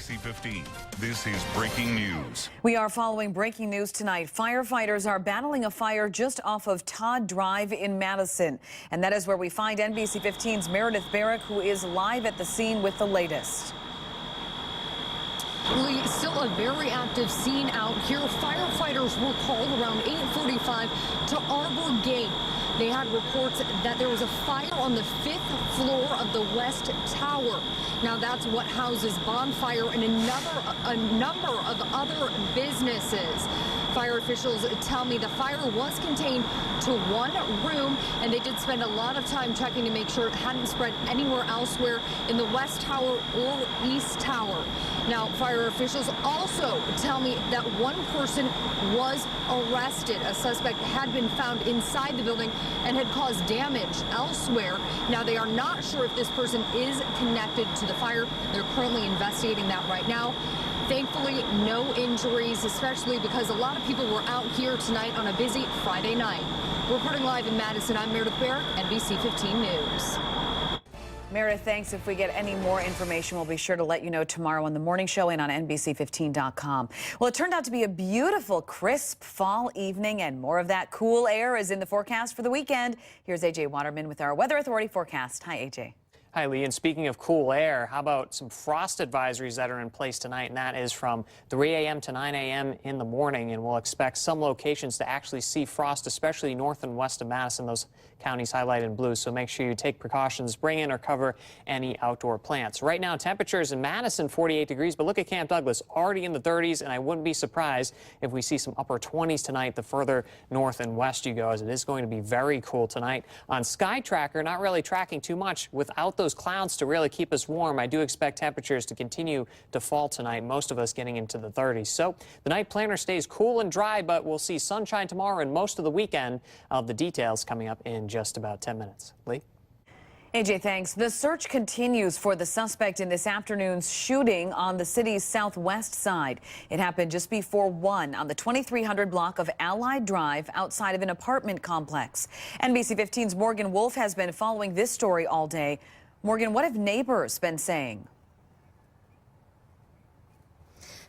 NBC 15, this is breaking news. We are following breaking news tonight. Firefighters are battling a fire just off of Todd Drive in Madison. And that is where we find NBC 15's Meredith Barrick, who is live at the scene with the latest. Lee, still a very active scene out here. Firefighters were called around 8:45 to Arbor Gate. They had reports that there was a fire on the 5th floor of the West Tower. Now that's what houses Bonfire and a number of other businesses. Fire officials tell me the fire was contained to one room, and they did spend a lot of time checking to make sure it hadn't spread anywhere elsewhere in the West Tower or East Tower. Now, fire officials also tell me that one person was arrested. A suspect had been found inside the building and had caused damage elsewhere. Now, they are not sure if this person is connected to the fire. They're currently investigating that right now. Thankfully, no injuries, especially because a lot of people were out here tonight on a busy Friday night. Reporting live in Madison, I'm Meredith Barrick, NBC 15 News. Meredith, thanks. If we get any more information, we'll be sure to let you know tomorrow on the morning show and on NBC15.com. Well, it turned out to be a beautiful, crisp fall evening, and more of that cool air is in the forecast for the weekend. Here's AJ Waterman with our Weather Authority forecast. Hi, AJ. Hi, Lee. And speaking of cool air, how about some frost advisories that are in place tonight? And that is from 3 a.m. to 9 a.m. in the morning. And we'll expect some locations to actually see frost, especially north and west of Madison, those counties highlighted in blue. So make sure you take precautions, bring in or cover any outdoor plants. Right now, temperatures in Madison, 48 degrees. But look at Camp Douglas, already in the 30s. And I wouldn't be surprised if we see some upper 20s tonight the further north and west you go, as it is going to be very cool tonight. On Sky Tracker, not really tracking too much without those clouds to really keep us warm. I do expect temperatures to continue to fall tonight, most of us getting into the 30s. So the night planner stays cool and dry, but we'll see sunshine tomorrow and most of the weekend. The details coming up in just about 10 minutes. Lee? AJ, thanks. The search continues for the suspect in this afternoon's shooting on the city's southwest side. It happened just before 1 on the 2300 block of Allied Drive outside of an apartment complex. NBC 15's Morgan Wolf has been following this story all day. Morgan, what have neighbors been saying?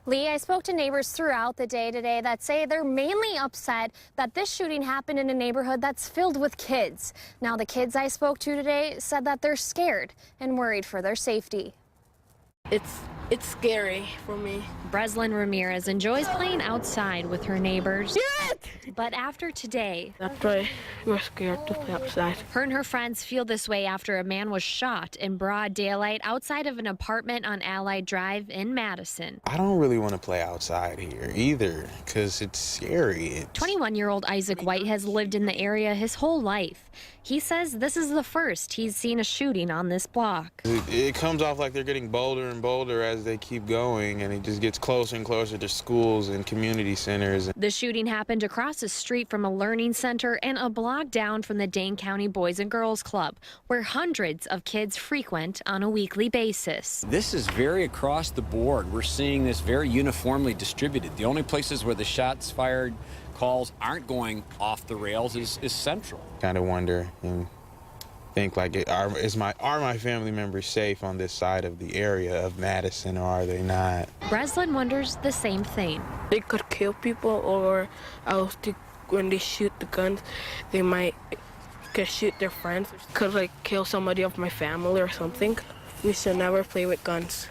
Lee, I spoke to neighbors throughout the day today that say they're mainly upset that this shooting happened in a neighborhood that's filled with kids. Now, the kids I spoke to today said that they're scared and worried for their safety. It's scary for me. Breslin Ramirez enjoys playing outside with her neighbors. But after today, That's why we're scared to play outside. her and her friends feel this way after a man was shot in broad daylight outside of an apartment on Allied Drive in Madison. I don't really want to play outside here either because it's scary. 21-year-old Isaac White has lived in the area his whole life. He says this is the first he's seen a shooting on this block. It comes off like they're getting bolder and bolder as they keep going, and it just gets closer and closer to schools and community centers. The shooting happened across the street from a learning center and a block down from the Dane County Boys and Girls Club, where hundreds of kids frequent on a weekly basis. This is very across the board. We're seeing this very uniformly distributed. The only places where the shots fired calls aren't going off the rails is central. Kind of wonder and think like, are my family members safe on this side of the area of Madison, or are they not? Breslin wonders the same thing. They could kill people, or else when they shoot the guns, they might could shoot their friends. Could like kill somebody of my family or something. We should never play with guns.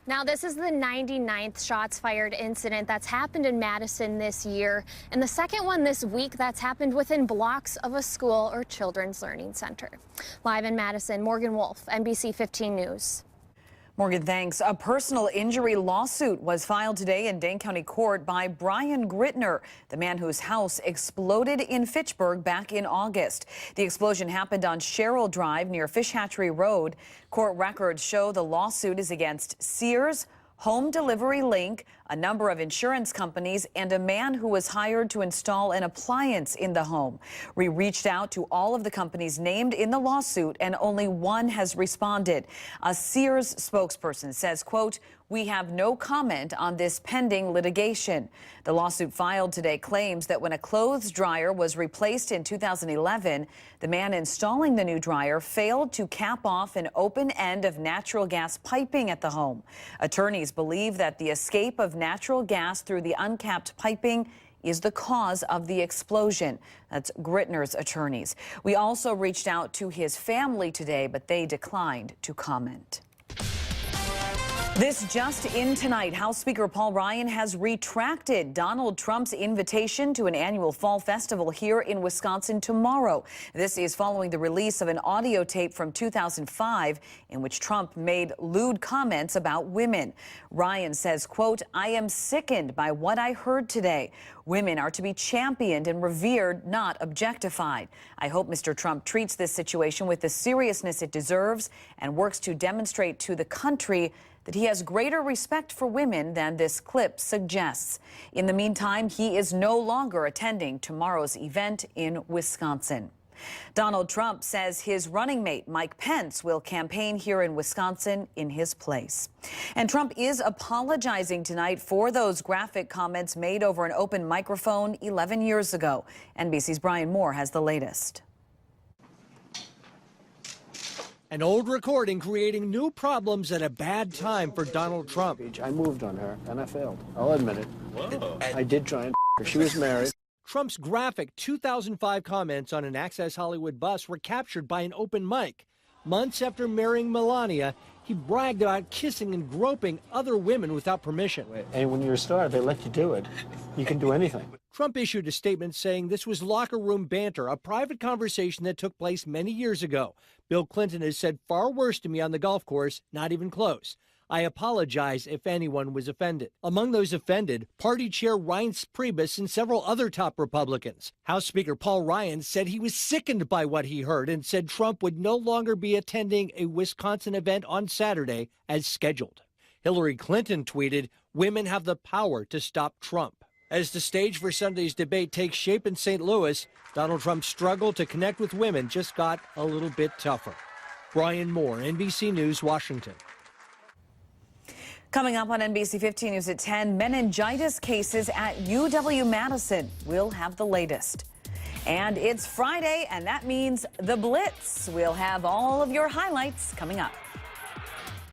Now, this is the 99th shots fired incident that's happened in Madison this year, and the second one this week that's happened within blocks of a school or children's learning center. Live in Madison, Morgan Wolf, NBC 15 News. Morgan, thanks. A personal injury lawsuit was filed today in Dane County Court by Brian Gritner, the man whose house exploded in Fitchburg back in August. The explosion happened on Sherrill Drive near Fish Hatchery Road. Court records show the lawsuit is against Sears, Home Delivery Link, a number of insurance companies, and a man who was hired to install an appliance in the home. We reached out to all of the companies named in the lawsuit, and only one has responded. A Sears spokesperson says, quote, "We have no comment on this pending litigation." The lawsuit filed today claims that when a clothes dryer was replaced in 2011, the man installing the new dryer failed to cap off an open end of natural gas piping at the home. Attorneys believe that the escape of natural gas through the uncapped piping is the cause of the explosion. That's Grittner's attorneys. We also reached out to his family today, but they declined to comment. This just in tonight, House Speaker Paul Ryan has retracted Donald Trump's invitation to an annual fall festival here in Wisconsin tomorrow. This is following the release of an audio tape from 2005 in which Trump made lewd comments about women. Ryan says, quote, "I am sickened by what I heard today. Women are to be championed and revered, not objectified. I hope Mr. Trump treats this situation with the seriousness it deserves and works to demonstrate to the country that he has greater respect for women than this clip suggests." In the meantime, he is no longer attending tomorrow's event in Wisconsin. Donald Trump says his running mate, Mike Pence, will campaign here in Wisconsin in his place. And Trump is apologizing tonight for those graphic comments made over an open microphone 11 years ago. NBC's Brian Moore has the latest. An old recording creating new problems at a bad time for Donald Trump. I moved on her, and I failed. I'll admit it. Whoa. I did try and her. She was married. Trump's graphic 2005 comments on an Access Hollywood bus were captured by an open mic. Months after marrying Melania, he bragged about kissing and groping other women without permission. And when you're a star, they let you do it. You can do anything. Trump issued a statement saying this was locker room banter, a private conversation that took place many years ago. Bill Clinton has said far worse to me on the golf course, not even close. I apologize if anyone was offended. Among those offended, Party Chair Reince Priebus and several other top Republicans. House Speaker Paul Ryan said he was sickened by what he heard and said Trump would no longer be attending a Wisconsin event on Saturday as scheduled. Hillary Clinton tweeted, "Women have the power to stop Trump." As the stage for Sunday's debate takes shape in St. Louis, Donald Trump's struggle to connect with women just got a little bit tougher. Brian Moore, NBC News, Washington. Coming up on NBC 15 News at 10, meningitis cases at UW-Madison. We'll have the latest. And it's Friday, and that means the Blitz. We'll have all of your highlights coming up.